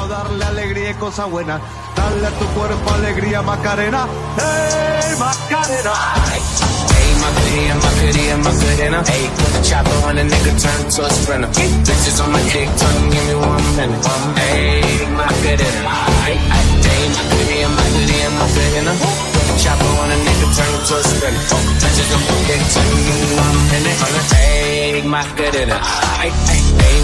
quiero darle alegría y cosa buena. Dale a tu cuerpo alegría, Macarena. ¡Hey, Macarena! Hey, Macarena, Macarena. Hey, put the chopper on a nigga, turn to a sprinter. Bitches on my dick, tell them give me 1 minute. Hey, Macarena. Hey, Macarena, Macarena. Put the chopper on a nigga, turn to a sprinter. Bitches on my dick, tell them give me 1 minute. Hey, Macarena. Hey,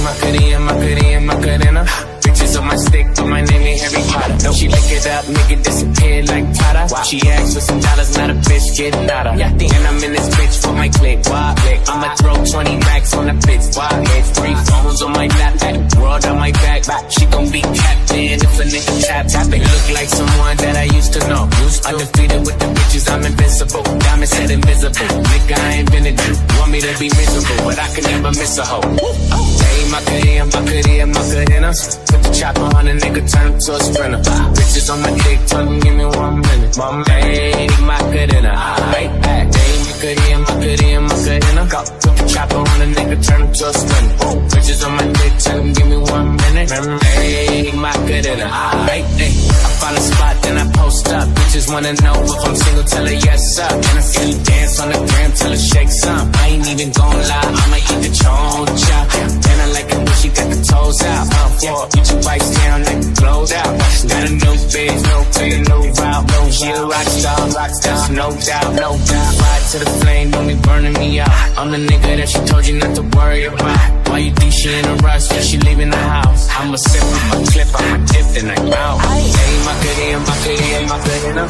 Macarena, Macarena. Bitches on my stick, but my name ain't Harry Potter. No, she lick it up, make it disappear like Prada. Wow. She asked for some dollars, not a bitch getting out of. Yeah, and I'm in this bitch for my click. Why? I'ma throw 20 racks on the bitch. Why? 3 phones on my lap, world on my back. She gon' be captain if a nigga tap it. Look like someone that I used to know. Undefeated with the bitches, I'm invincible. Diamond said invisible. Nigga, I ain't been a dude. Want me to be miserable, but I can never miss a hoe. Hey, Macarena, Macarena. Put the chopper on a nigga, turn him to a sprinter. Bitches on my dick, tell them give me 1 minute. Hey, Macarena. Hey, Macarena, Macarena. Put the chopper on a nigga, turn him to a sprinter. Bitches on my dick, tell them give me 1 minute. Hey, Macarena. Hey, I find a spot, then I post up. Bitches wanna know if I'm single, tell her yes up. And I see you dance on the gram, tell her shake some. I ain't even gon' lie, I'ma eat the choncha. And I like it when she got the toes out. Get your bikes down, like it glowed out. Got a new bitch, no pay, no route. No, she a rock star, no doubt, no doubt. Ride to the flame, don't be burning me out. I'm the nigga that she told you not to worry about. Why you think she in a rush, yeah, she leaving the house? I'ma sip, I'ma clip, I'ma dip, then I'm out. Hey, Macarena, Macarena.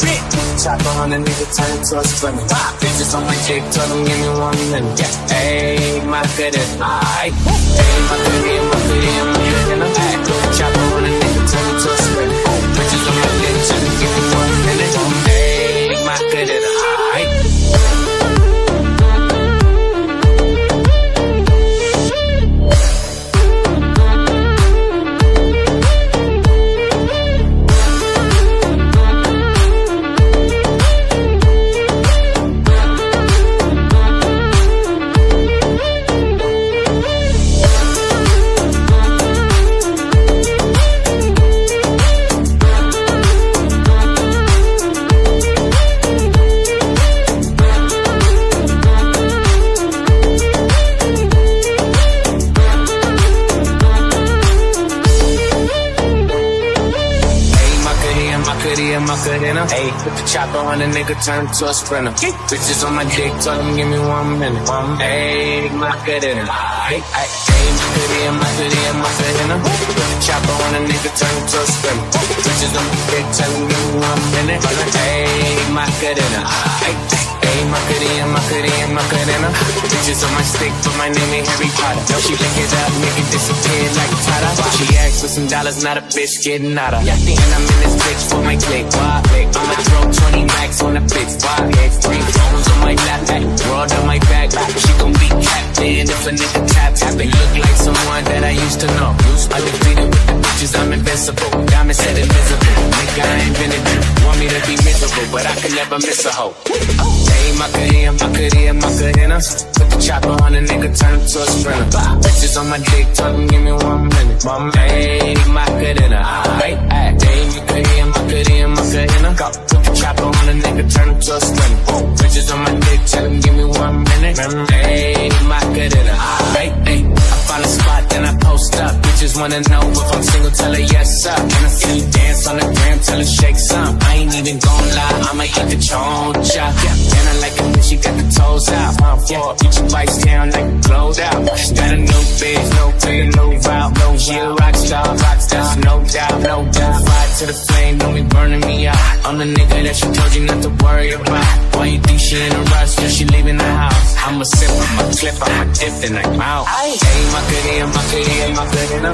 Chopper on a nigga, turn to a sprinter. Bitches on my dick, tell them give me 1 minute. Hey, Macarena. Hey, Macarena, Macarena. Chopper on a nigga, turn to a sprinter. Bitches on my dick, tell them give me 1 minute. Hey, Macarena. Macarena. Hey, put the chopper on a nigga, turn to a sprinter. Bitches on my dick, tell them give me 1 minute. Hey, Macarena. Hey, Macarena, Macarena. Put the chopper on a nigga, turn to a sprinter. Bitches on my dick, tell them give me 1 minute. Hey, Macarena. Hey, Macarena, Macarena. Bitches on my stick, but my name ain't Harry Potter. No, she lick it up, make it disappear like Prada. She asked for some dollars, not a bitch getting out of. And I'm in this bitch for my click. I'ma throw 20 racks on the bitch. 3 phones on my lap, world on my back. She gon' be captain if a nigga tap it. Look like someone that I used to know. Undefeated with the bitches, I'm invincible. Diamond said invisible. Nigga, I ain't been a dude. Want me to be miserable, but I can never miss a hoe. Hey, Macarena, Macarena. Put the chopper on a nigga, turn him to a sprinter. Bitches on my dick, tell them give me 1 minute. Hey, Macarena. Hey, Macarena, Macarena. Put the chopper on a nigga, turn him to a sprinter. Bitches on my dick, tell them give me 1 minute. Hey, Macarena. Hey, I find a spot, then I post up. Bitches wanna know if I'm single, tell her yes up. And I see you dance on the gram, tell her shake some. I ain't even gon' lie, I'ma eat the choncha. And I like it when she got the toes out. Get your bikes down, like it glowed out. Got a new bitch, no pay, no route. No, she a rock star, no doubt, no doubt. Ride to the flame, don't be burning me out. I'm the nigga that she told you not to worry about. Why you think she in a rush, yeah, she leaving the house? I'ma sip, I'ma clip, I'ma dip, then I'm out. Hey, Macarena, Macarena.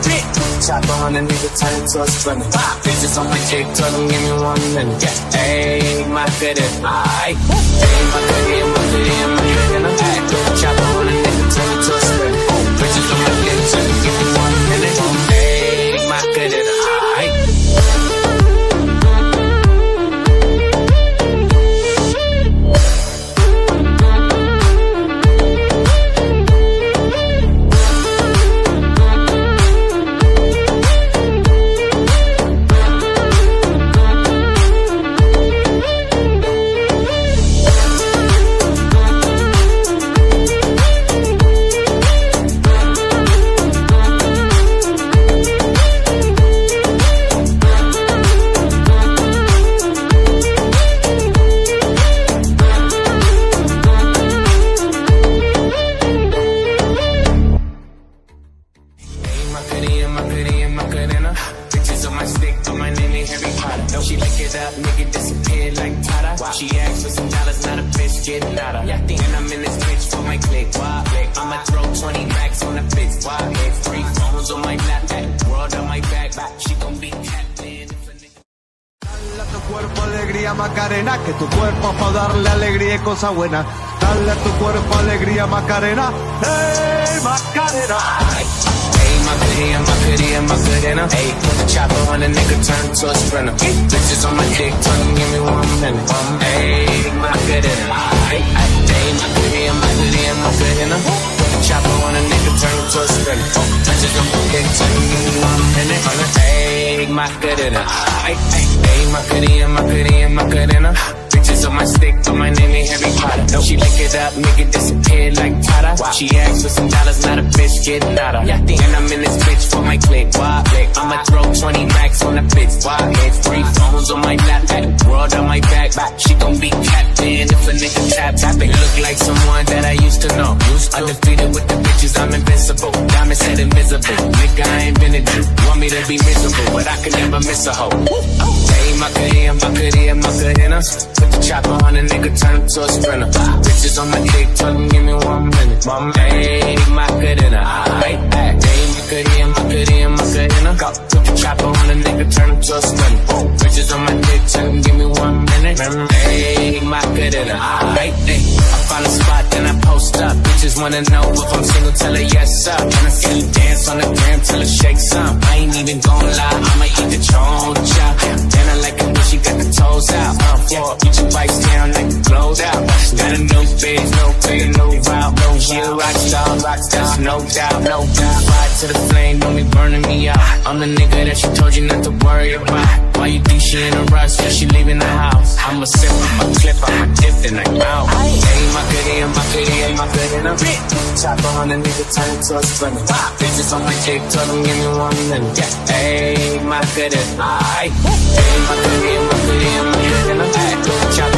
Chopper on a nigga, turn it to a sprinter. Bitches on my dick, tell them give me 1 minute. Hey, Macarena. Hey, Macarena, Macarena. Chopper on a nigga, turn it to a sprinter. Bitches on my dick, tell them give me 1 minute. Hey, Macarena. getting out of. And I'm in this bitch for my click. I'ma throw 20 racks on the bitch. 3 phones on my lap, world on my back. She gon' be captain. Dale a tu cuerpo alegría Macarena, que tu cuerpo pa' darle alegría y cosa buena. Dale a tu cuerpo alegría Macarena, hey Macarena. Hey, Macarena, Macarena, Macarena. Hey, put the chopper on a nigga, turn to a sprinter. Bitches on my dick, give me 1 minute. Hey, Macarena. Hey, Macarena, Macarena, Macarena. Put the chopper on a nigga, turn to a sprinter. Bitches on my dick, give me 1 minute. Hey, Macarena. Hey, Macarena, Macarena, Macarena. Bitches on my stick, but my name ain't Harry Potter. She lick it up, make it disappear like Tata. She asks for some dollars, not a bitch getting out of. And I'm in this bitch for my click. I'ma throw 20 racks on the bitch. 3 phones on my lap, world on my back. She gon' be captain if a nigga tap it. Look like someone that I used to know. Undefeated with the bitches, I'm invincible. Diamond said invisible. Nigga, I ain't been a Jew. Want me to be miserable, but I can never miss a hoe. Hey, Macarena, Macarena, Macarena. Put the chopper on a nigga, turn him to a sprinter. Bitches on my dick, tell them give me 1 minute. Hey, Macarena. Hey, Macarena, Macarena, Macarena. Put the chopper on a nigga, turn him to a sprinter. Bitches on my dick, tell them give me 1 minute. Hey, Macarena. Hey, I find a spot, then I post up. Bitches wanna know if I'm single, tell her yes up. Wanna see you dance on the gram, tell her shake some. I ain't even gon' lie, I'ma eat the choncha. Then I like it when she got the toes out. Get your bikes down like the clothes out. Got a new biz, no pay, no route, no year, rock stars, no doubt, no doubt. Ride to the flame, don't be burning me out. I'm the nigga that she told you not to worry about. Why you think she in a rush, cause she leaving the house? I'ma sip, I'ma clip, I'ma dip, then I'm out. Hey, Macarena, Macarena, Macarena. Chopper on a nigga, turn to a sprinter. Bitches on my dick, tell them give me 1 minute. Hey, Macarena. Hey, Macarena, Macarena, Macarena. Chopper